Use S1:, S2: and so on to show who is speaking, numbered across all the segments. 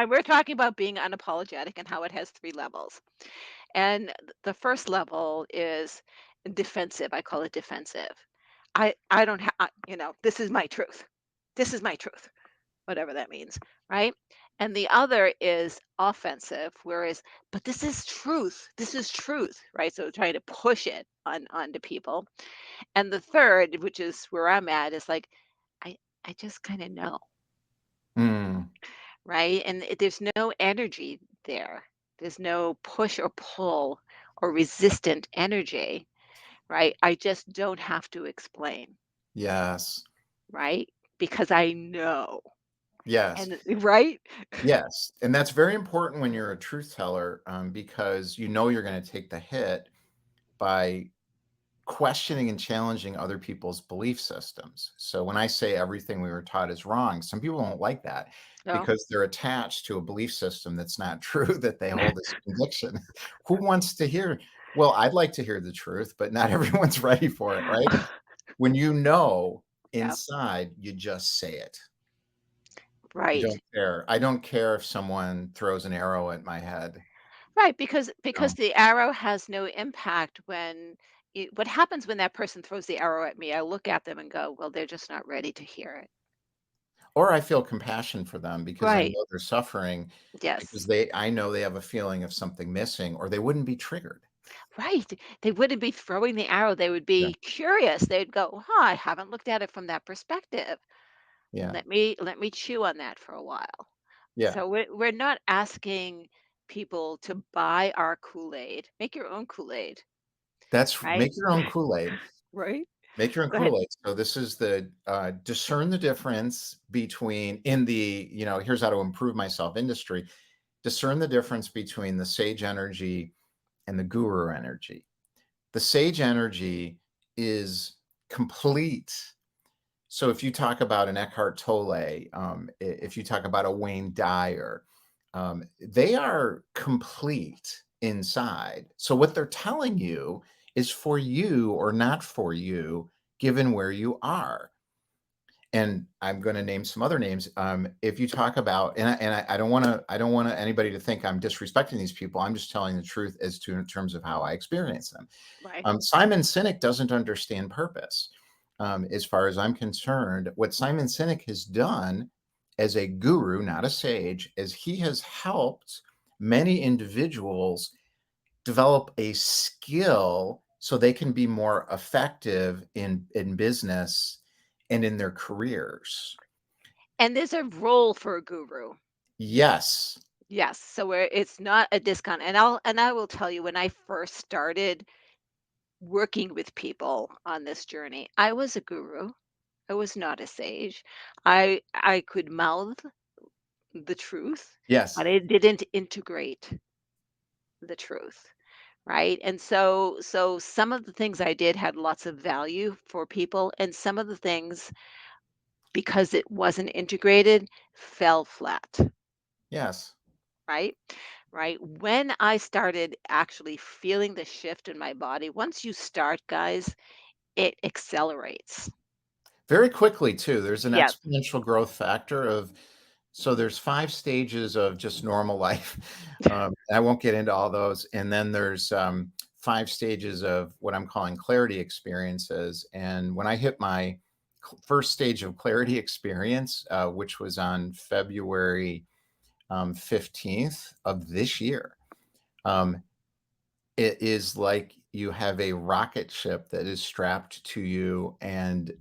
S1: And we're talking about being unapologetic and how it has 3 levels. And the first level is defensive. I call it defensive. I don't have, this is my truth. This is my truth, whatever that means, right? And the other is offensive, whereas, but this is truth. This is truth, right? So trying to push it onto people. And the third, which is where I'm at, is like, I I just kind of know,
S2: Mm,
S1: right? And there's no energy there. There's no push or pull or resistant energy, right? I just don't have to explain,
S2: yes.
S1: right? Because I know.
S2: Yes.
S1: And right?
S2: Yes. And that's very important when you're a truth teller, because you know you're going to take the hit by questioning and challenging other people's belief systems. So when I say everything we were taught is wrong, some people don't like that
S1: No.
S2: because they're attached to a belief system that's not true, that they hold as conviction. Who wants to hear? Well, I'd like to hear the truth, but not everyone's ready for it, right? When you know
S1: Yeah.
S2: inside, you just say it. You
S1: Right.
S2: don't care. I don't care if someone throws an arrow at my head.
S1: Right, because
S2: You know?
S1: the arrow has no impact when what happens when that person throws the arrow at me, I look at them and go, well, they're just not ready to hear it.
S2: Or I feel compassion for them because I
S1: Right.
S2: know they're suffering because
S1: Yes.
S2: I know they have a feeling of something missing or they wouldn't be triggered.
S1: Right. They wouldn't be throwing the arrow. They would
S2: Yeah.
S1: be curious. They'd go, huh, I haven't looked at it from that perspective.
S2: Yeah.
S1: Let me chew on that for a while.
S2: Yeah.
S1: So we're not asking people to buy our Kool-Aid. Make your own Kool-Aid,
S2: That's
S1: right?
S2: make your own Kool-Aid.
S1: Right.
S2: Make your own
S1: Go ahead.
S2: Kool-Aid. So this is the, discern the difference between in the, here's how to improve myself industry. Discern the difference between the sage energy and the guru energy. The sage energy is complete. So if you talk about an Eckhart Tolle, if you talk about a Wayne Dyer, they are complete inside. So what they're telling you is for you or not for you, given where you are. And I'm going to name some other names. If you talk about, I I don't want anybody to think I'm disrespecting these people. I'm just telling the truth as to in terms of how I experience them.
S1: Right.
S2: Simon Sinek doesn't understand purpose. As far as I'm concerned, what Simon Sinek has done as a guru, not a sage, is he has helped many individuals develop a skill so they can be more effective in business and in their careers.
S1: And there's a role for a guru.
S2: Yes.
S1: Yes, so where it's not a discount, and I will tell you when I first started working with people on this journey, I was a guru. I was not a sage. I could mouth the truth,
S2: Yes.
S1: but I didn't integrate the truth, right? And so some of the things I did had lots of value for people, and some of the things, because it wasn't integrated, fell flat,
S2: Yes.
S1: right? Right? When I started actually feeling the shift in my body, once you start, guys, it accelerates.
S2: Very quickly too. There's an
S1: Yes.
S2: exponential growth factor of so there's 5 stages of just normal life. I won't get into all those. And then there's 5 stages of what I'm calling clarity experiences. And when I hit my first stage of clarity experience, which was on February 15th of this year, um, it is like you have a rocket ship that is strapped to you. And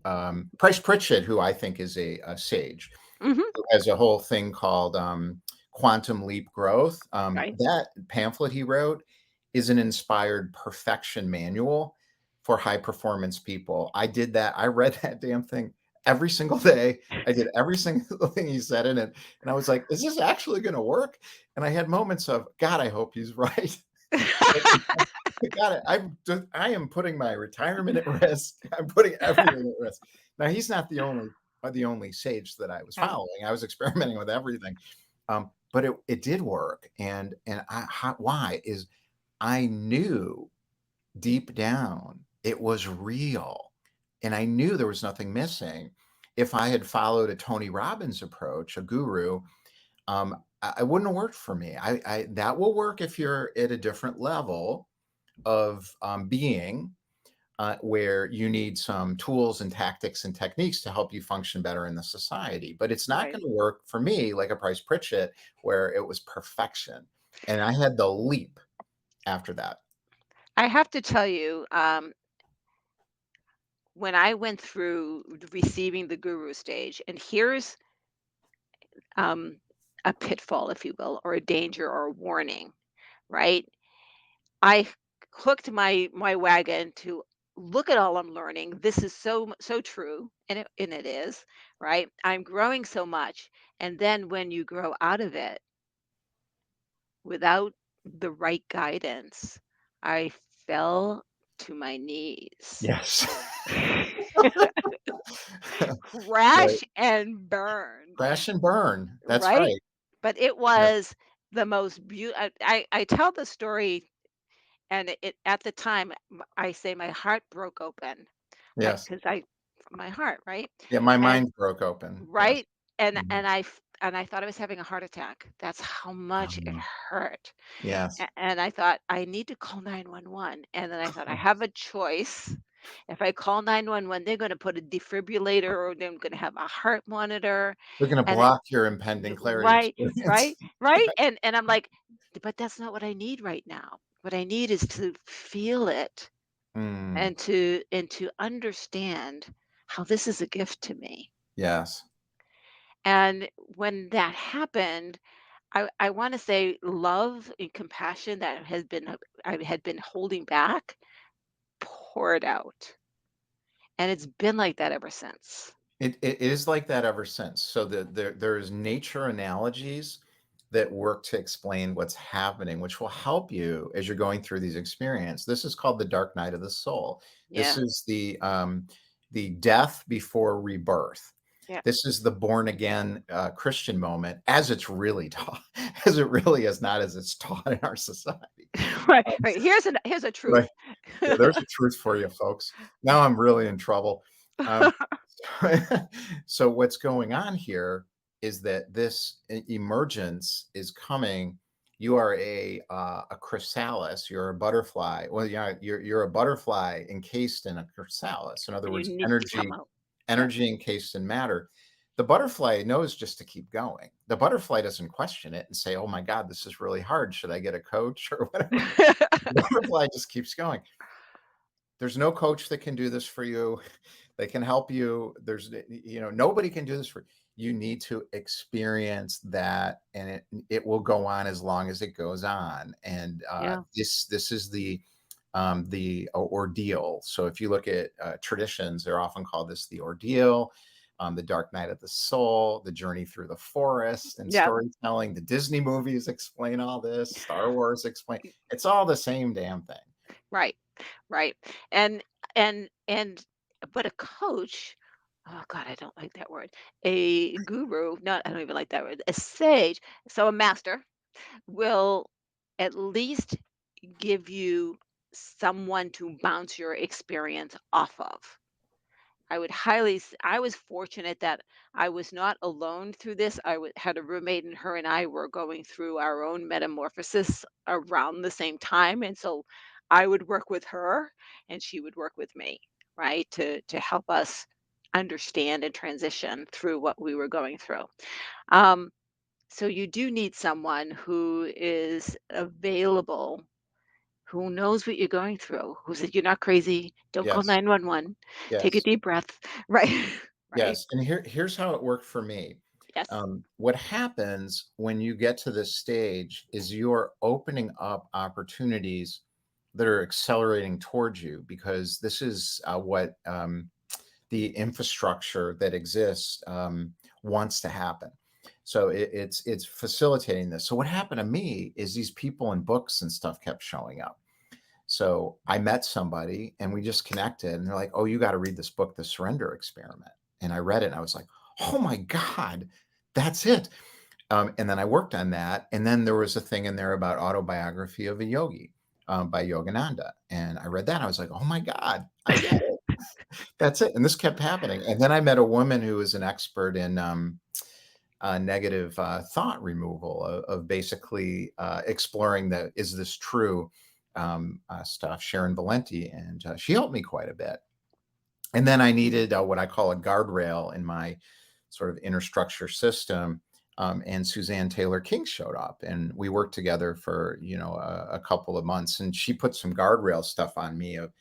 S2: Price Pritchett, who I think is a sage,
S1: Mhm.
S2: who has a whole thing called Quantum Leap Growth.
S1: Right.
S2: That pamphlet he wrote is an inspired perfection manual for high performance people. I did that. I read that damn thing every single day. I did every single thing he said in it. And I was like, is this actually going to work? And I had moments of, God, I hope he's right. Got it. I am putting my retirement at risk. I'm putting everything at risk. Now he's not the only sage that I was
S1: No.
S2: following. I was experimenting with everything, but it did work. Why is I knew deep down it was real, and I knew there was nothing missing. If I had followed a Tony Robbins approach, a guru, it wouldn't have worked for me. I that will work if you're at a different level of being, where you need some tools and tactics and techniques to help you function better in the society. But it's not
S1: Right.
S2: going to work for me like a Price Pritchett, where it was perfection. And I had the leap after that.
S1: I have to tell you, when I went through receiving the guru stage, and here's um, a pitfall, if you will, or a danger or a warning, right? I hooked my wagon to look at all I'm learning. This is so true, and it is, right? I'm growing so much, and then when you grow out of it without the right guidance, I fell to my knees.
S2: Yes. Right.
S1: Crash and burn,
S2: Crash and burn. That's
S1: right?
S2: right.
S1: But it
S2: Yep.
S1: was the most beautiful. I tell the story, and at the time, I say my heart broke open,
S2: Yes.
S1: because I my heart, right?
S2: Yeah, my
S1: And
S2: mind broke open. Yes.
S1: right, and
S2: Mhm.
S1: I thought I was having a heart attack. That's how much it
S2: Um,
S1: hurt.
S2: yes.
S1: And I thought, "I need to call 911." And then I thought, "I have a choice. If I call 911, they're gonna put a defibrillator, or they're gonna have a heart monitor."
S2: They're gonna
S1: And it
S2: block your impending clarity
S1: right,
S2: experience.
S1: right, right, and I'm like, "But that's not what I need right now. What I need is to feel it,
S2: Mm,
S1: and to understand how this is a gift to me."
S2: yes.
S1: And when that happened, I wanna say love and compassion that I had been holding back, poured out, and it's been like that ever since.
S2: It is like that ever since. So there's nature analogies that work to explain what's happening, which will help you as you're going through these experiences. This is called the dark night of the soul. This
S1: Yeah,
S2: is the death before rebirth.
S1: yeah.
S2: This is the born again Christian moment, as it's really taught, as it really is, not as it's taught in our society.
S1: Right,
S2: Um,
S1: right. Here's a
S2: right.
S1: truth.
S2: Yeah, there's a truth for you, folks. Now I'm really in trouble. Um, so what's going on here is that this emergence is coming. You are a chrysalis. You're a butterfly. Well, yeah, you're a butterfly encased in a chrysalis. In other
S1: And you
S2: words,
S1: need to come
S2: energy
S1: out. Yep.
S2: energy encased in matter. The butterfly knows just to keep going. The butterfly doesn't question it and say, "Oh my God, this is really hard. Should I get a coach or whatever?" The butterfly just keeps going. There's no coach that can do this for you. They can help you. Nobody can do this for you. You need to experience that, and it will go on as long as it goes on. And
S1: Yeah,
S2: this is the ordeal. So if you look at traditions, they're often called this the ordeal, the dark night of the soul, the journey through the forest, and
S1: yep,
S2: storytelling. The Disney movies explain all this. Star Wars explain. It's all the same damn thing.
S1: right, right. And and but a coach, oh God, I don't like that word. A guru, not I don't even like that word. A sage, so a master will at least give you someone to bounce your experience off of. I was fortunate that I was not alone through this. Had a roommate, and her and I were going through our own metamorphosis around the same time, and so I would work with her and she would work with me, right? To help us understand and transition through what we were going through. Um, so you do need someone who is available, who knows what you're going through, who said, "You're not crazy. Don't call
S2: Yes.
S1: 911. Take a
S2: Yes.
S1: deep breath." Right? Right?
S2: Yes, and here's how it worked for me.
S1: Yes.
S2: What happens when you get to this stage is you're opening up opportunities that are accelerating towards you, because this is what the infrastructure that exists wants to happen. So it's facilitating this. So what happened to me is these people and books and stuff kept showing up. So I met somebody and we just connected, and they're like, "Oh, you got to read this book, The Surrender Experiment." And I read it and I was like, "Oh my God, that's it." And then I worked on that. And then there was a thing in there about autobiography of a yogi by Yogananda. And I read that. And I was like, "Oh my God, I get it. That's it." And this kept happening. And then I met a woman who was an expert in negative thought removal of basically exploring the is this true stuff. Sharon Valenti, and she helped me quite a bit. And then I needed what I call a guardrail in my sort of inner structure system. And Suzanne Taylor King showed up, and we worked together for a couple of months. And she put some guardrail stuff on me of,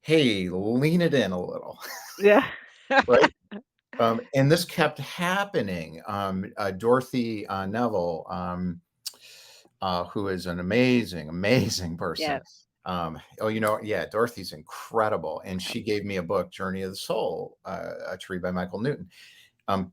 S2: hey, lean it in a little,
S1: Yeah.
S2: right? And this kept happening. Dorothy Neville, who is an amazing, amazing person.
S1: Yes.
S2: Oh, yeah, Dorothy's incredible. And
S1: Yep.
S2: she gave me a book, Journey of the Soul, to read by Michael Newton. Um,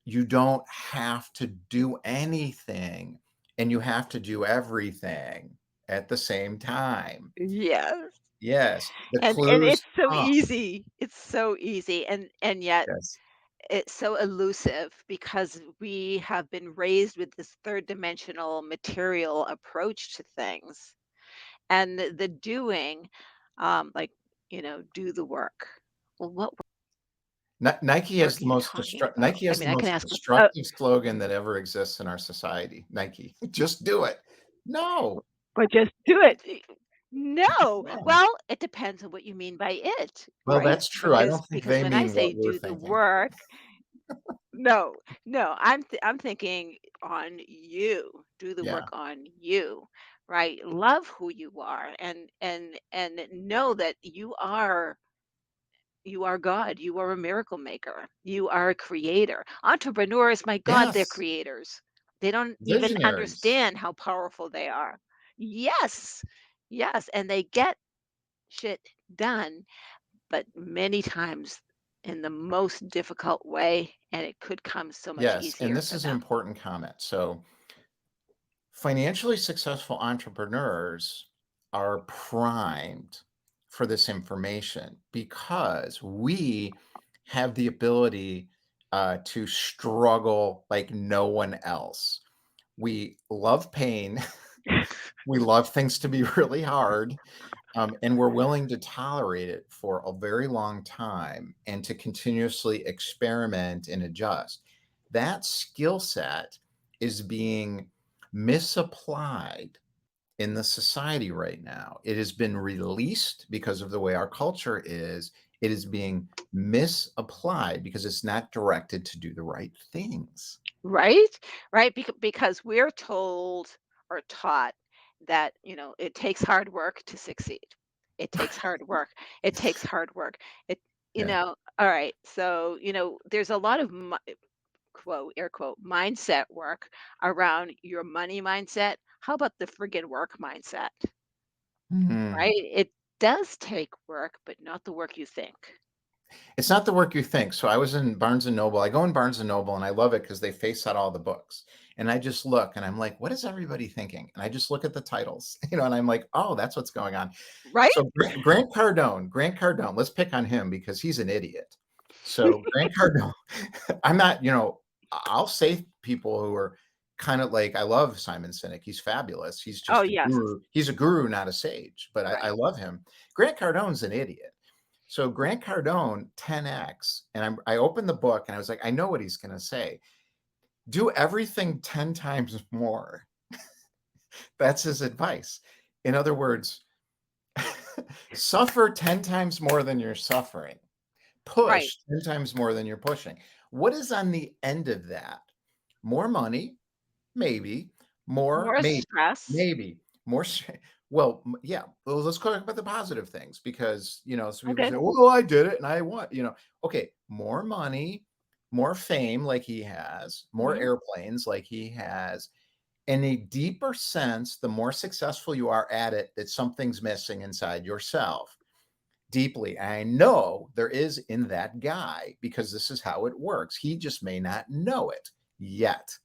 S2: you don't have to do anything, and you have to do everything at the same time.
S1: Yes.
S2: Yes, the
S1: And
S2: clues
S1: it's so
S2: come.
S1: easy. It's so easy, and yet
S2: Yes,
S1: it's so elusive because we have been raised with this third dimensional material approach to things. And the doing, like, do the work. Well, what work are you talking about?
S2: Nike
S1: I
S2: has
S1: mean,
S2: the
S1: I can
S2: most
S1: ask,
S2: destructive slogan that ever exists in our society. Nike, just do it. No,
S1: but just do it. No.
S2: no.
S1: Well, it depends on what you mean by it,
S2: Well,
S1: right?
S2: that's true. I
S1: Because
S2: don't think
S1: because
S2: they
S1: when I
S2: mean
S1: say
S2: what we're
S1: do the
S2: thinking.
S1: work, no, no, I'm thinking on you. Do the
S2: Yeah.
S1: work on you, right? Love who you are, and know that you are God. You are a miracle maker. You are a creator. Entrepreneurs, my God, they're
S2: Yes.
S1: creators. They don't even
S2: Visionaries.
S1: understand how powerful they are. Yes. Yes, and they get shit done, but many times in the most difficult way, and it could come so much
S2: Yes. And
S1: easier
S2: this
S1: for
S2: is an
S1: them.
S2: important comment. So, financially successful entrepreneurs are primed for this information because we have the ability to struggle like no one else. We love pain. We love things to be really hard. And we're willing to tolerate it for a very long time and to continuously experiment and adjust. That skill set is being misapplied in the society right now. It has been released because of the way our culture is. It is being misapplied because it's not directed to do the right things.
S1: Right? Right? Because we're told or taught that, it takes hard work to succeed. It takes hard work. It takes hard work. It,
S2: Yeah.
S1: all right. So, there's a lot of quote, air quote, mindset work around your money mindset. How about the friggin' work mindset?
S2: Mhm.
S1: Right? It does take work, but not the work you think.
S2: It's not the work you think. So I was in Barnes and Noble. I go in Barnes and Noble and I love it because they face out all the books. And I just look and I'm like, what is everybody thinking? And I just look at the titles, and I'm like, oh, that's what's going on.
S1: Right?
S2: So Grant Cardone, let's pick on him because he's an idiot. So Grant Cardone, I'm not, I'll say people who are kind of like, I love Simon Sinek. He's fabulous. He's
S1: Oh,
S2: just a
S1: yes.
S2: guru. He's a guru, not a sage, but I
S1: Right.
S2: love him. Grant Cardone's an idiot. So Grant Cardone, 10x, and I opened the book and I was like, I know what he's going to say. Do everything 10 times more. That's his advice. In other words, suffer 10 times more than you're suffering.
S1: Right.
S2: Push 10 times more than you're pushing. What is on the end of that? More money, maybe. More,
S1: More
S2: maybe,
S1: stress.
S2: maybe. More, well, yeah. Well, let's talk about the positive things because, some people
S1: Okay.
S2: say, oh, I did it and I want, okay, more money, more fame like he has, more
S1: Mhm.
S2: airplanes like he has, and a deeper sense, the more successful you are at it, that something's missing inside yourself deeply. I know there is in that guy because this is how it works. He just may not know it yet.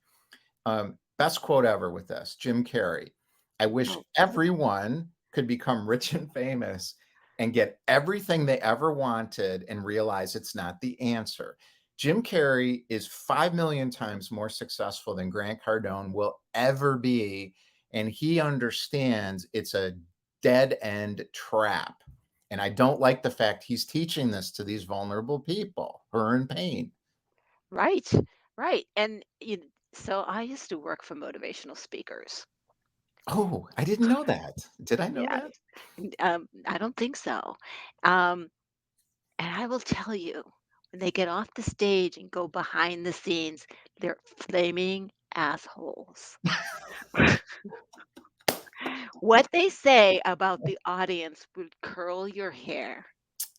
S2: Best quote ever with this, Jim Carrey. I wish
S1: Oh,
S2: everyone could become rich and famous and get everything they ever wanted and realize it's not the answer. Jim Carrey is 5 million times more successful than Grant Cardone will ever be. And he understands it's a dead end trap. And I don't like the fact he's teaching this to these vulnerable people who are in pain.
S1: right. right. And so I used to work for motivational speakers.
S2: Oh, I didn't know that. Did I know
S1: Yes.
S2: that?
S1: I don't think so. Um, and I will tell you, when they get off the stage and go behind the scenes, they're flaming assholes. What they say about the audience would curl your hair.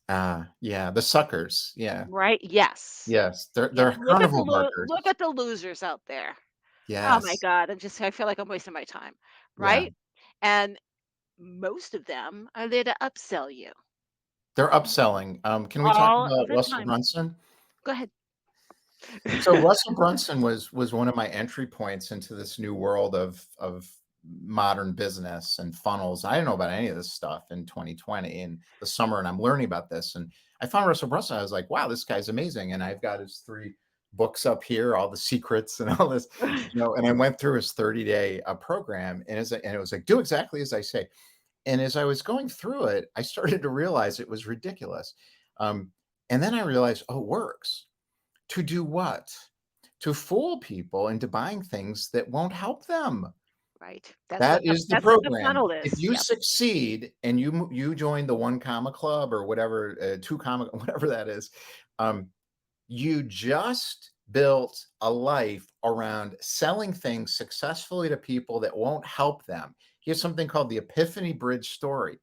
S2: Ah, yeah, the suckers. Yeah.
S1: Right? Yes.
S2: Yes,
S1: Yes.
S2: they're carnival
S1: Look
S2: barkers.
S1: at the losers out there. Oh my
S2: Yes.
S1: god, I feel like I'm wasting my time,
S2: Yeah.
S1: right? And most of them are there to upsell you
S2: They're upselling. Can we talk
S1: all
S2: about
S1: the
S2: Russell
S1: time.
S2: Brunson?
S1: Go ahead.
S2: So Russell Brunson was one of my entry points into this new world of modern business and funnels. I didn't know about any of this stuff in 2020 in the summer, and I'm learning about this. And I found Russell Brunson. I was like, wow, this guy's amazing. And I've got his 3 books up here, all the secrets and all this, and I went through his 30-day program, and it was like, do exactly as I say. And as I was going through it, I started to realize it was ridiculous. Um, and then I realized, oh, it works. To do what? To fool people into buying things that won't help them.
S1: Right.
S2: That is the
S1: That's what the
S2: program.
S1: funnel
S2: If
S1: is.
S2: you
S1: Yep.
S2: succeed and you join the 1 comma club or whatever, 2 comma whatever that is, um, you just built a life around selling things successfully to people that won't help them. Here's something called the Epiphany Bridge story.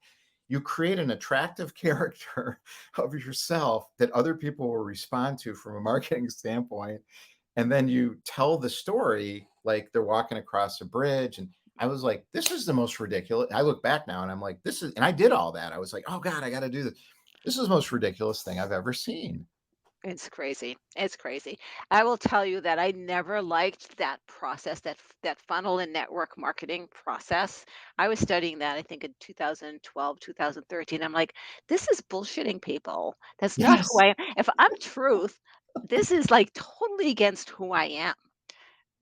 S2: You create an attractive character of yourself that other people will respond to from a marketing standpoint, and then you tell the story like they're walking across a bridge. And I was like, this is the most ridiculous. I look back now and I'm like, this is, and I did all that. I was like, oh God, I got to do this. This is the most ridiculous thing I've ever seen.
S1: It's crazy. It's crazy. I will tell you that I never liked that process, that funnel and network marketing process. I was studying that I think in 2012, 2013. I'm like, this is bullshitting people. That's not who
S2: Yes.
S1: I am. If I'm truth, this is like totally against who I am.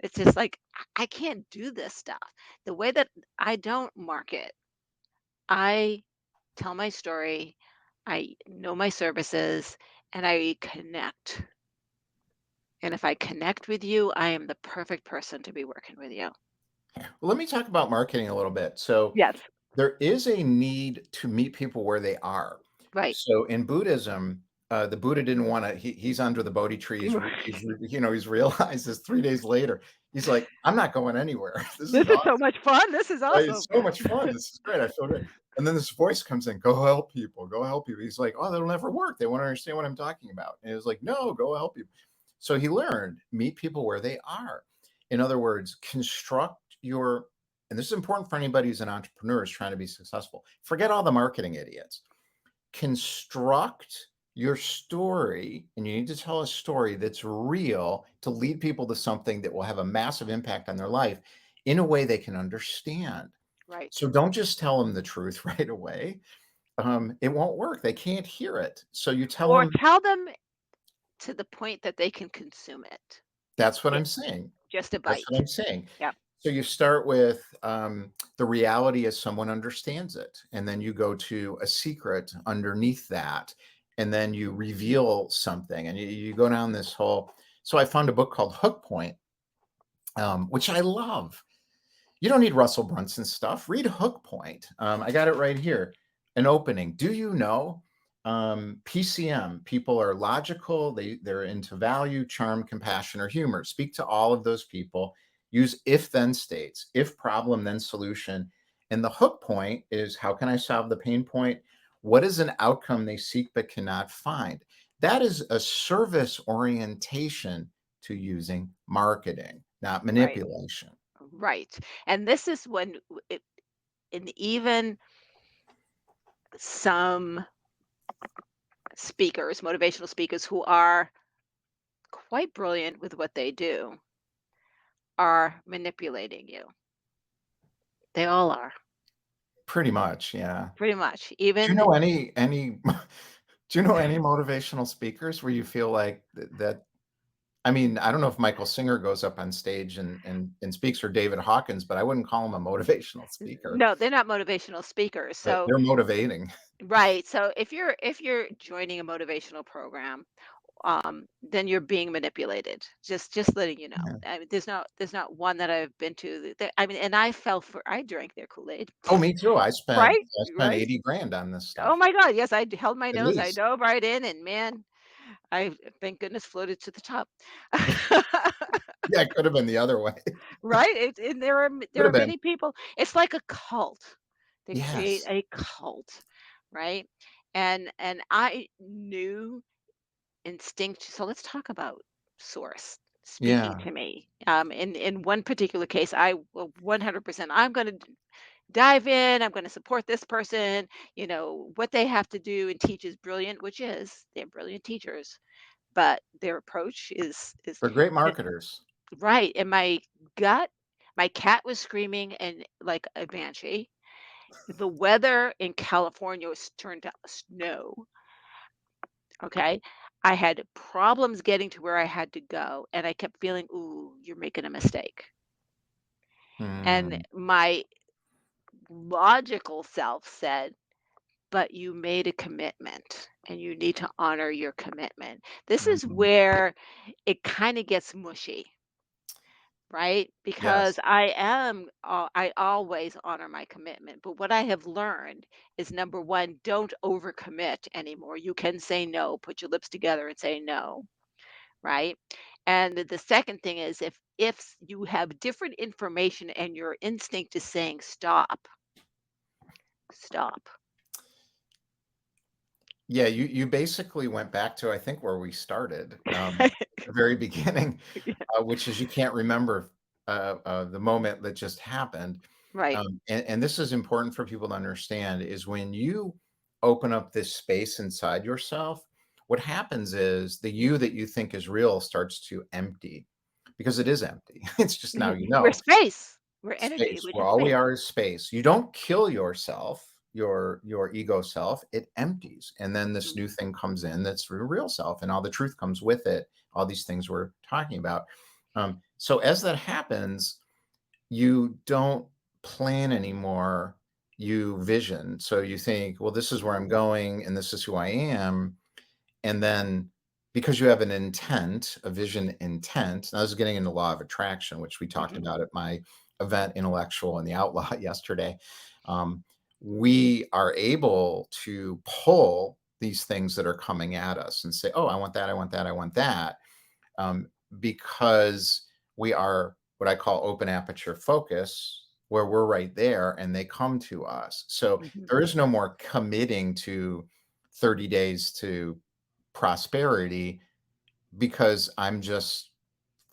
S1: It's just like I can't do this stuff. The way that I don't market, I tell my story, I know my services, and I connect. And if I connect with you, I am the perfect person to be working with you.
S2: Well, let me talk about marketing a little bit. So,
S1: Yes.
S2: there is a need to meet people where they are.
S1: Right.
S2: So in Buddhism, the Buddha didn't want to. He's under the Bodhi tree. He's realized this 3 days later. He's like, I'm not going anywhere. This is
S1: This is so
S2: awesome.
S1: much fun. This is
S2: Right?
S1: awesome.
S2: It's so much fun. This is great. I feel great. And then this voice comes in, go help people. Go help people. He's like, oh, that'll never work. They won't understand what I'm talking about. And it's like, no, go help people. So he learned meet people where they are. In other words, construct your, and this is important for anybody who's an entrepreneur is trying to be successful. Forget all the marketing idiots. Construct your story, and you need to tell a story that's real to lead people to something that will have a massive impact on their life in a way they can understand.
S1: Right.
S2: So don't just tell them the truth right away. It won't work. They can't hear it. So you tell
S1: Or
S2: them.
S1: tell them to the point that they can consume it.
S2: That's what
S1: Ju-
S2: I'm saying.
S1: Just a
S2: That's what
S1: bite.
S2: I'm saying.
S1: Yep.
S2: So you start with the reality as someone understands it, and then you go to a secret underneath that, and then you reveal something, and you go down this whole. So I found a book called Hook Point, which I love. You don't need Russell Brunson stuff. Read Hook Point. I got it right here. An opening. Do you know PCM? People are logical. They're into value, charm, compassion, or humor. Speak to all of those people. Use if-then states. If problem, then solution. And the hook point is how can I solve the pain point? What is an outcome they seek but cannot find? That is a service orientation to using marketing, not
S1: Right.
S2: manipulation.
S1: Right. And this is when and even some speakers, motivational speakers who are quite brilliant with what they do, are manipulating you. They all are,
S2: Pretty much, yeah.
S1: pretty much.
S2: Do you
S1: Even
S2: know any do you know any motivational speakers where you feel like that I mean, I don't know if Michael Singer goes up on stage and speaks or David Hawkins, but I wouldn't call him a motivational speaker.
S1: no, they're not motivational speakers. So
S2: They're motivating.
S1: right. So if you're joining a motivational program, then you're being manipulated. Just letting you know.
S2: Yeah.
S1: I mean, there's not one that I've been to that, I mean, and I drank their Kool-Aid.
S2: Oh, me too.
S1: Right?
S2: I spent
S1: Right?
S2: 80 grand on this
S1: Oh
S2: stuff,
S1: my God, yes, held my
S2: at
S1: nose, I
S2: least.
S1: dove right in, and man, I thank goodness floated to the top.
S2: Yeah, it could have been the other way.
S1: Right? And
S2: Could
S1: there
S2: have
S1: are
S2: been.
S1: many people, it's like a cult. They create
S2: Yes.
S1: a cult, right? And I knew instinct, so let's talk about source speaking
S2: Yeah.
S1: to me. In one particular case, I will 100%, I'm going to dive in, I'm going to support this person, what they have to do and teach is brilliant, which is they're brilliant teachers, but their approach is
S2: They're great
S1: eh,
S2: marketers.
S1: right. And my gut, my cat was screaming and like a banshee. The weather in California was turned out snow. Okay. I had problems getting to where I had to go, and I kept feeling, ooh, you're making a mistake. And
S2: Mm,
S1: my logical self said, but you made a commitment and you need to honor your commitment. This is
S2: mhm.
S1: where it kind of gets mushy, right?
S2: Yes.
S1: Because I always honor my commitment. But what I have learned is number one, don't overcommit anymore. You can say no, put your lips together and say no, right? And the second thing is if you have different information and your instinct is saying stop, stop.
S2: Yeah, you basically went back to, I think, where we started, at the very beginning, which is you can't remember, the moment that just happened.
S1: Right.
S2: And this is important for people to understand is when you open up this space inside yourself, what happens is the you that you think is real starts to empty because it is empty. It's just now you
S1: We're
S2: know.
S1: space. We're energy.
S2: Space.
S1: We're
S2: Well,
S1: just
S2: all we
S1: space.
S2: are is space. You don't kill yourself, your ego self. It empties, and then this
S1: Mhm.
S2: new thing comes in. That's your real self, and all the truth comes with it. All these things we're talking about. So as that happens, you don't plan anymore. You vision. So you think, well, this is where I'm going, and this is who I am. And then because you have an intent, a vision intent, and I was getting into law of attraction, which we talked
S1: Mhm.
S2: about at my event, Intellectual and the Outlaw, yesterday. Um, we are able to pull these things that are coming at us and say, oh, I want that, I want that, I want that, um, because we are what I call open aperture focus, where we're right there and they come to us. So
S1: Mhm.
S2: there is no more committing to 30 days to prosperity because I'm just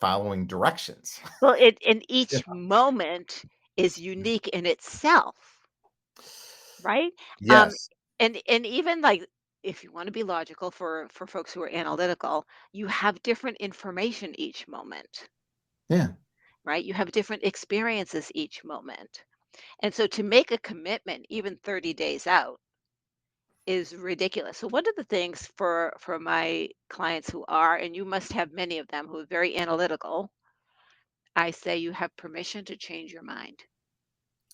S2: following directions.
S1: Well, and
S2: Yeah.
S1: each moment is unique in itself, right? Um,
S2: Yes.
S1: and even like if you want to be logical for folks who are analytical, you have different information each moment,
S2: Yeah.
S1: right? You have different experiences each moment. And so to make a commitment even 30 days out is ridiculous. So one of the things for my clients who are, and you must have many of them who are very analytical, I say you have permission to change your mind.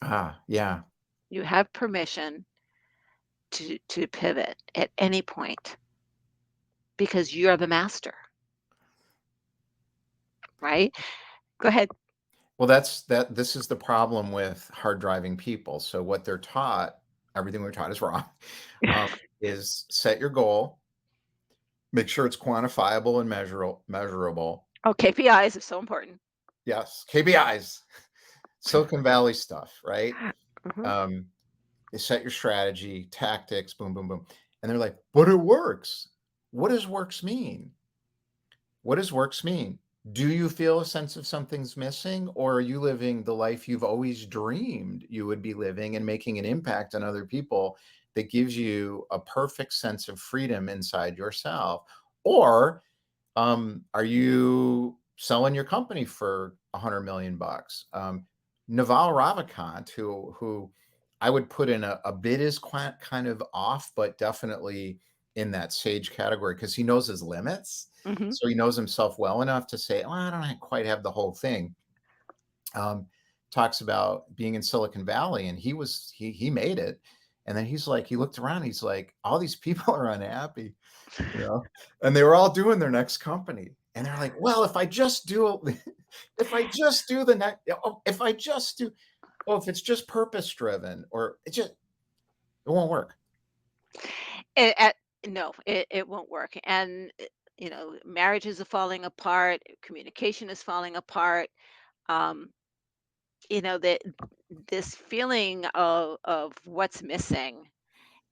S2: Ah, yeah.
S1: You have permission to pivot at any point because you're the master, right? Go ahead.
S2: Well, that this is the problem with hard driving people. So what they're taught, everything we're taught is wrong, um, is set your goal, make sure it's quantifiable and measurable.
S1: Oh, KPIs is so important.
S2: Yes, KPIs, Silicon Valley stuff, right?
S1: Mhm.
S2: Um, you set your strategy, tactics, boom, boom, boom. And they're like, but it works. What does works mean? What does works mean? Do you feel a sense of something's missing, or are you living the life you've always dreamed you would be living and making an impact on other people that gives you a perfect sense of freedom inside yourself? Or are you selling your company for 100 million bucks? Naval Ravikant, who I would put in a bit is kind of off, but definitely in that sage category because he knows his limits.
S1: Mhm.
S2: So he knows himself well enough to say, "Oh, I don't quite have the whole thing." Um, Talks about being in Silicon Valley, and he made it, And then he's like, he looked around, he's like, all these people are unhappy, you know, and they were all doing their next company. And they're like, well, if I just do, if I just do the next, oh, if I just do, oh, if it's just purpose driven or it won't work.
S1: It, at, no, it won't work. And, marriages are falling apart, communication is falling apart. Um, that this feeling of what's missing,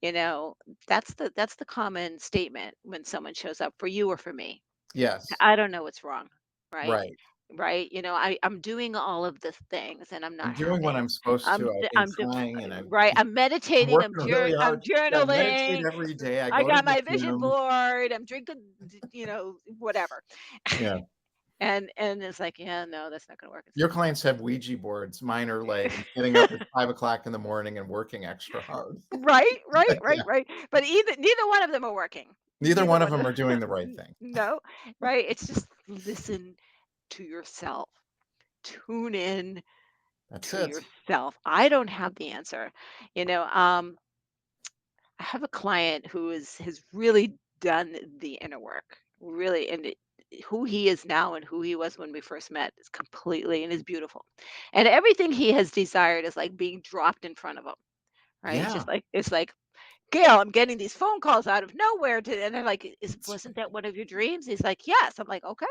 S1: you know, that's the common statement when someone shows up for you or for me.
S2: Yes.
S1: I don't know what's wrong, right?
S2: Right.
S1: Right? I'm doing all of the things and I'm
S2: I'm
S1: not
S2: doing what
S1: happy.
S2: I'm supposed to. I've been
S1: I'm
S2: trying and
S1: right. I'm
S2: I'm
S1: meditating.
S2: working really
S1: I'm
S2: hard. Yeah, I meditate
S1: journaling.
S2: every day. I
S1: I
S2: go to
S1: got
S2: the
S1: my vision
S2: gym.
S1: board. I'm drinking, whatever.
S2: Yeah.
S1: And it's like, yeah, no, that's not gonna work. It's
S2: Your
S1: not gonna
S2: clients have Ouija boards. Mine are like getting up at 5 o'clock in the morning and working extra hard.
S1: right, right, right,
S2: Yeah.
S1: right. But neither one of them are working.
S2: Neither
S1: Neither
S2: one of
S1: one of
S2: them are doing the right
S1: them.
S2: thing.
S1: No, right. It's just listen to yourself. Tune in
S2: That's
S1: to
S2: it.
S1: yourself. I don't have the answer. You know, um, I have a client who has really done the inner work, really, and who he is now and who he was when we first met is completely and is beautiful, and everything he has desired is like being dropped in front of him. Right?
S2: Yeah.
S1: It's like Gail, I'm getting these phone calls out of nowhere, and they're like, "Is
S2: It's
S1: wasn't that one of your dreams?" He's like, "Yes." I'm like, "Okay,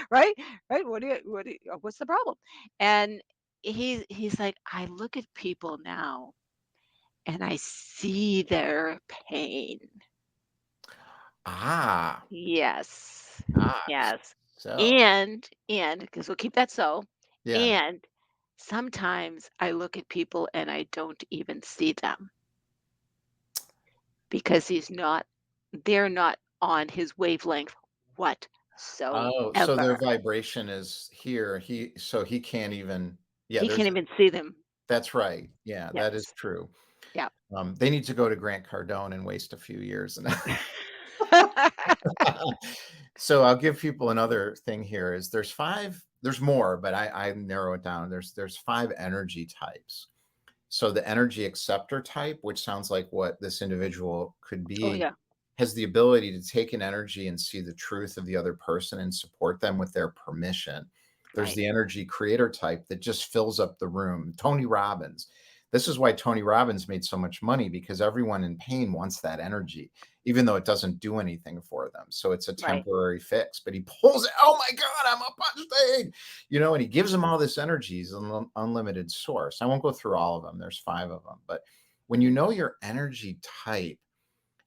S1: right, right. What's the problem?" And he's like, "I look at people now and I see their pain."
S2: ah,
S1: Yes,
S2: ah,
S1: yes,
S2: so,
S1: and because we'll keep that so,
S2: yeah.
S1: and sometimes I look at people and I don't even see them because they're not on his wavelength
S2: Oh, so
S1: whatsoever.
S2: their vibration is here. So he can't even, yeah,
S1: He
S2: there's
S1: can't even see them.
S2: that's right. Yeah, that is
S1: Yes.
S2: true.
S1: Yeah.
S2: They need to go to Grant Cardone and waste a few years. And so I'll give people another thing here is there's more, but I narrow it down. There's 5 energy types. So the energy acceptor type, which sounds like what this individual could
S1: Oh,
S2: be,
S1: yeah.
S2: has the ability to take an energy and see the truth of the other person and support them with their permission. There's
S1: Right.
S2: the energy creator type that just fills up the room. Tony Robbins. This is why Tony Robbins made so much money because everyone in pain wants that energy, even though it doesn't do anything for them. So it's a
S1: Right.
S2: temporary fix, but he pulls it. Oh my God, I'm up on stage, and he gives them all this energy. He's an unlimited source. I won't go through all of them. There's 5 of them, but when you know your energy type,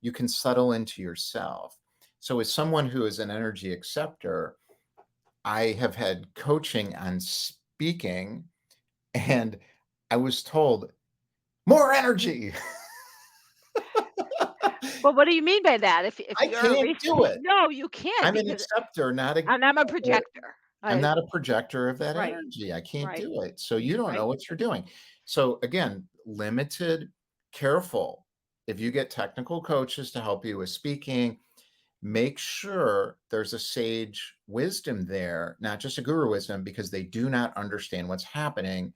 S2: you can settle into yourself. So, as someone who is an energy acceptor, I have had coaching on speaking, and I was told, more energy.
S1: Well, what do you mean by that? If
S2: I
S1: you're a
S2: can't do it.
S1: no, you can't
S2: I'm an
S1: because
S2: acceptor, not a
S1: and I'm a
S2: uh,
S1: projector.
S2: I'm
S1: I
S2: not a projector of that
S1: right,
S2: energy. I can't
S1: right,
S2: do it. So you don't know
S1: right,
S2: what you're doing. So again, limited, careful. If you get technical coaches to help you with speaking, make sure there's a sage wisdom there, not just a guru wisdom, because they do not understand what's happening.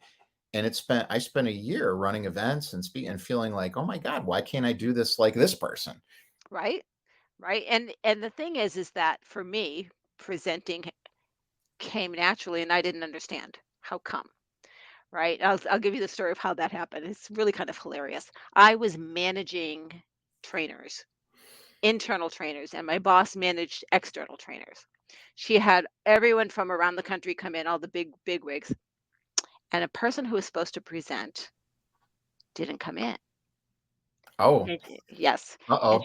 S2: And I spent a year running events and speaking and feeling like, oh my God, why can't I do this like this person?
S1: right, right. And the thing is that for me, presenting came naturally and I didn't understand. How come? Right? I'll give you the story of how that happened. It's really kind of hilarious. I was managing trainers, internal trainers, and my boss managed external trainers. She had everyone from around the country come in, all the big wigs, and a person who was supposed to present didn't come in.
S2: Oh,
S1: Yes, and
S2: uh-oh.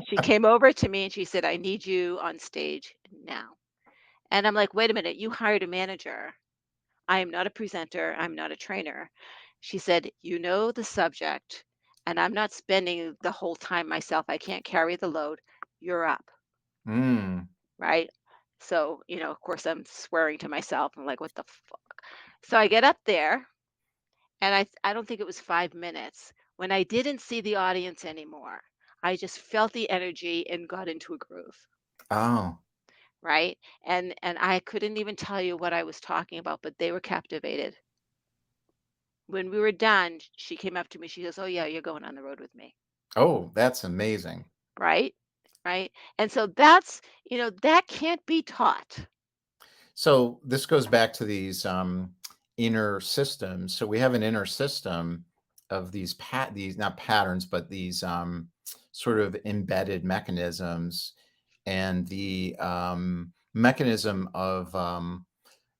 S1: she came over to me and she said, "I need you on stage now." And I'm like, "Wait a minute, you hired a manager. I am not a presenter. I'm not a trainer." She said, "You know the subject, and I'm not spending the whole time myself. I can't carry the load. You're up."
S2: Mm.
S1: Right? So, of course, I'm swearing to myself. I'm like, what the fuck? So I get up there, and I don't think it was 5 minutes when I didn't see the audience anymore. I just felt the energy and got into a groove.
S2: Oh.
S1: Right? And I couldn't even tell you what I was talking about, but they were captivated. When we were done, she came up to me, she goes, "Oh, yeah, you're going on the road with me."
S2: Oh, that's amazing.
S1: Right? Right? And so that's that can't be taught.
S2: So this goes back to these inner systems. So we have an inner system of these not patterns, but these sort of embedded mechanisms, and the mechanism of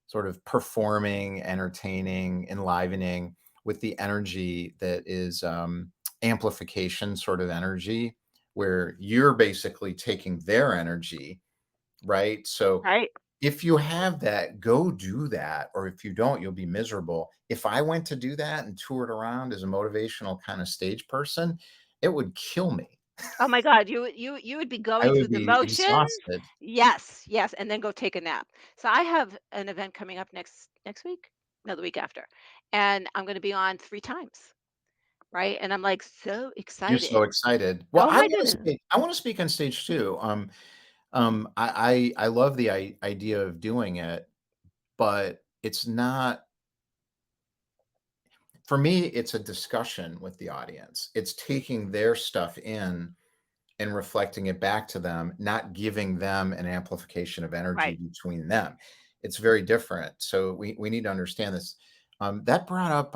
S2: sort of performing, entertaining, enlivening with the energy that is amplification sort of energy, where you're basically taking their energy, right? So
S1: Right?
S2: if you have that, go do that, or if you don't, you'll be miserable. If I went to do that and toured around as a motivational kind of stage person, it would kill me.
S1: Oh my god, you would be
S2: I
S1: going through
S2: would
S1: the
S2: be
S1: motions.
S2: exhausted.
S1: Yes, yes, and then go take a nap. So I have an event coming up next week? No, the week after. And I'm gonna be on 3 times, right? And I'm, like, so
S2: You're so
S1: excited.
S2: excited. Well,
S1: Oh my goodness.
S2: I wanna speak on stage too. I love the idea of doing it, but it's not for me, it's a discussion with the audience. It's taking their stuff in and reflecting it back to them, not giving them an amplification of energy
S1: Right.
S2: between them. It's very different. So we need to understand this. That brought up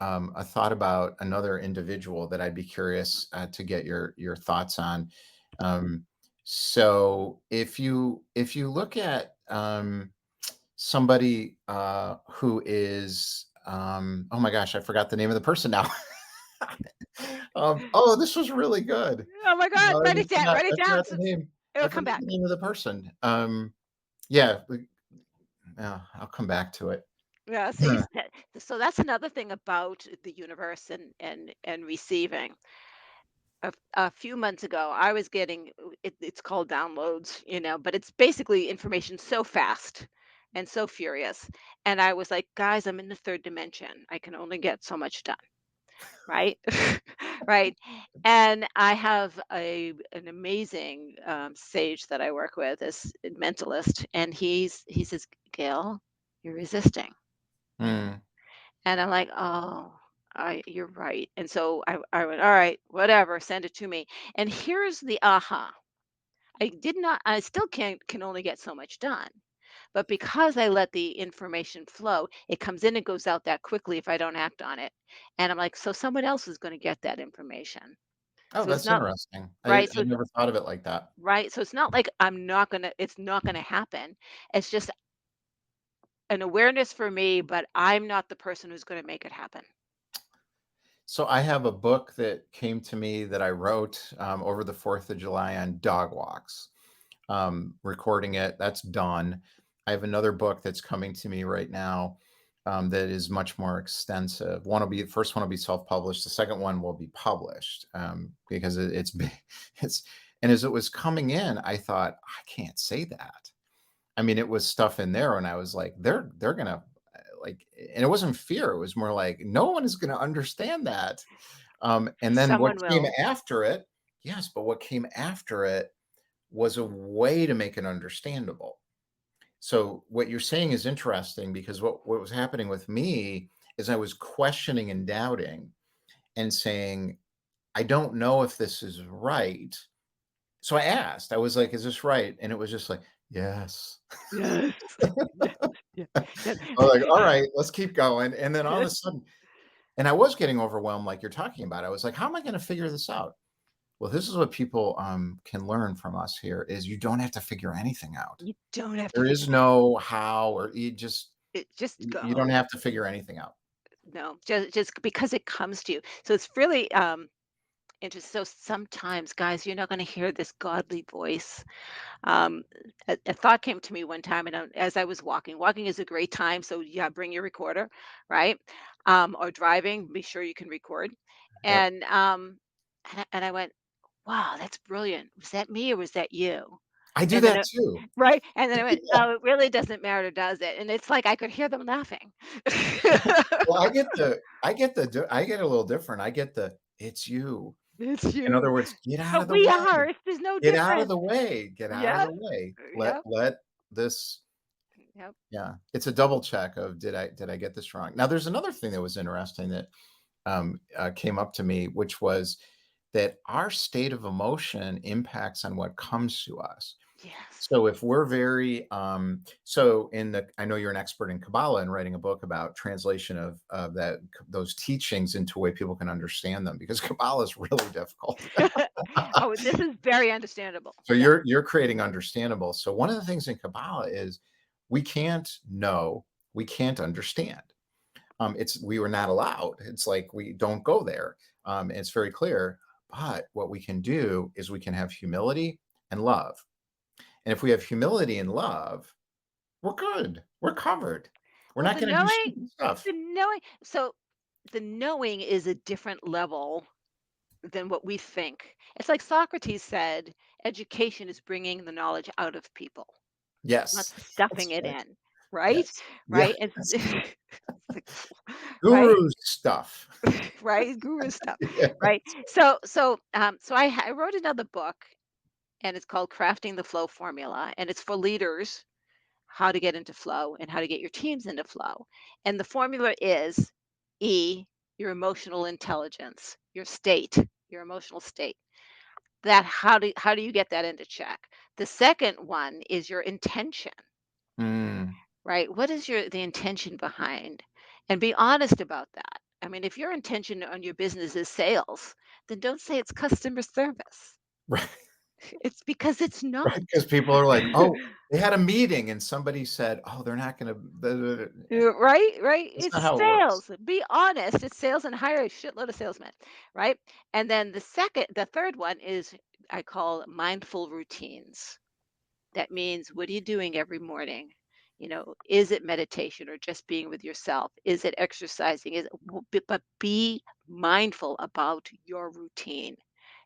S2: a thought about another individual that I'd be curious to get your thoughts on. Um, so if you look at somebody who is oh my gosh, I forgot the name of the person now. Oh, this was really good.
S1: Oh my god, write it
S2: I
S1: down
S2: forgot
S1: so
S2: the name. I
S1: it'll come
S2: forgot
S1: back.
S2: the name of the person. Yeah, I'll come back to it.
S1: Yeah, see,
S2: Huh.
S1: so that's another thing about the universe and receiving. A few months ago, I was getting it's called downloads, but it's basically information so fast and so furious. And I was like, guys, I'm in the third dimension. I can only get so much done, right? Right. And I have an amazing sage that I work with, as a mentalist, and he says, Gail, you're resisting.
S2: Hmm.
S1: And I'm like, "Oh, you're right." And so I went, "All right, whatever, send it to me." And here's the aha. I still can only get so much done. But because I let the information flow, it comes in and goes out that quickly if I don't act on it. And I'm like, so someone else is going to get that information.
S2: Oh,
S1: So it's
S2: that's
S1: not
S2: interesting.
S1: right.
S2: I never thought of it like that.
S1: Right. So it's not like it's not gonna happen. It's just an awareness for me, but I'm not the person who's gonna make it happen.
S2: So I have a book that came to me that I wrote over the 4th of July on dog walks. Recording it. That's done. I have another book that's coming to me right now that is much more extensive. First one will be self-published. The second one will be published because it's and as it was coming in, I thought I can't say that. I mean, it was stuff in there, and I was like, they're gonna like, and it wasn't fear. It was more like no one is gonna understand that. And then what
S1: Someone
S2: came
S1: will.
S2: after it? Yes, but what came after it was a way to make it understandable. So what you're saying is interesting because what was happening with me is I was questioning and doubting and saying, I don't know if this is right. So I asked, I was like, is this right? And it was just like, yes.
S1: Yes. Yes, yeah, yeah.
S2: I was like, all right, let's keep going. And then all of a sudden, and I was getting overwhelmed, like you're talking about. I was like, how am I going to figure this out? Well, this is what people can learn from us here is you don't have to figure anything out.
S1: You don't have to
S2: There
S1: figure
S2: is no how or
S1: it, just
S2: you don't
S1: go.
S2: have to figure anything out.
S1: No, just because it comes to you. So it's really interesting. So sometimes, guys, you're not going to hear this godly voice. Um, a thought came to me one time, and as I was walking is a great time. So yeah, bring your recorder, right? Or driving, be sure you can record.
S2: Yep.
S1: And I went, wow, that's brilliant. Was that me or was that you?
S2: I do
S1: And then
S2: that
S1: it,
S2: too.
S1: right, and then I went,
S2: Yeah.
S1: oh, it really doesn't matter, does it? And it's like I could hear them laughing.
S2: Well, I get a little different. I get the it's you.
S1: It's
S2: In
S1: you.
S2: other words, get out
S1: But
S2: of the
S1: we
S2: way.
S1: are. There's no
S2: Get out of
S1: difference.
S2: the way. Get out of
S1: Yeah,
S2: the way.
S1: yeah.
S2: Let this
S1: Yep.
S2: Yeah. It's a double check of did I get this wrong? Now, there's another thing that was interesting that came up to me, which was that our state of emotion impacts on what comes to us.
S1: Yes.
S2: So if we're very so in the I know you're an expert in Kabbalah and writing a book about translation of those teachings into a way people can understand them because Kabbalah is really difficult.
S1: Oh, this is very understandable.
S2: So
S1: Yeah.
S2: you're creating understandable. So one of the things in Kabbalah is we can't know, we can't understand. It's we were not allowed. It's like we don't go there. It's very clear. But what we can do is we can have humility and love. And if we have humility and love, we're good. We're covered. We're
S1: Well,
S2: not going to do stupid
S1: the
S2: stuff.
S1: knowing so the knowing is a different level than what we think. It's like Socrates said, education is bringing the knowledge out of people, not
S2: Yes,
S1: stuffing
S2: that's
S1: it
S2: right.
S1: in, right?
S2: Yes,
S1: Right?
S2: yes.
S1: It's it's like, right?
S2: Guru stuff.
S1: Right? Guru stuff,
S2: Yeah.
S1: right? So I wrote another book, and it's called Crafting the Flow Formula, and it's for leaders, how to get into flow and how to get your teams into flow. And the formula is E, your emotional intelligence, your state, your emotional state. That how do you get that into check? The second one is your intention,
S2: Mm,
S1: right? What is the intention behind? And be honest about that. I mean, if your intention on your business is sales, then don't say it's customer service.
S2: right.
S1: It's because it's
S2: Right,
S1: not.
S2: because people are like, "Oh, they had a meeting and somebody said, oh, they're not gonna"
S1: Right, right.
S2: that's
S1: It's
S2: not how it works.
S1: sales. Be honest. It's sales and hire a shitload of salesmen, right? And then the third one is I call mindful routines. That means what are you doing every morning? Is it meditation or just being with yourself? Is it exercising? But be mindful about your routine,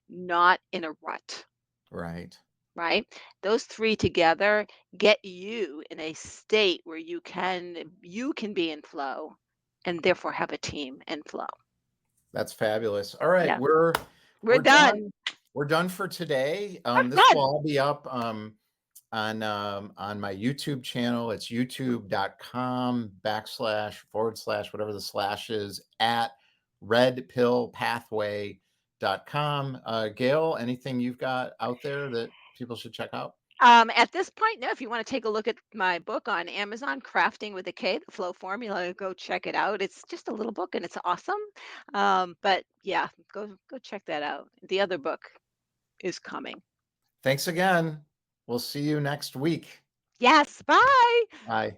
S1: not in a rut,
S2: Right.
S1: right? Those three together get you in a state where you can be in flow and therefore have a team in flow.
S2: That's fabulous. All right,
S1: Yeah.
S2: we're
S1: We're
S2: we're
S1: done.
S2: done. We're done for today.
S1: Have
S2: This will
S1: fun.
S2: all be up, on my YouTube channel. It's youtube.com// whatever the slash is, at redpillpathway.com. Gail, anything you've got out there that people should check out?
S1: At this point, no, if you want to take a look at my book on Amazon, Crafting with a K, the Flow Formula, go check it out. It's just a little book and it's awesome. But yeah, go check that out. The other book is coming.
S2: Thanks again. We'll see you next week.
S1: Yes, bye.
S2: Bye.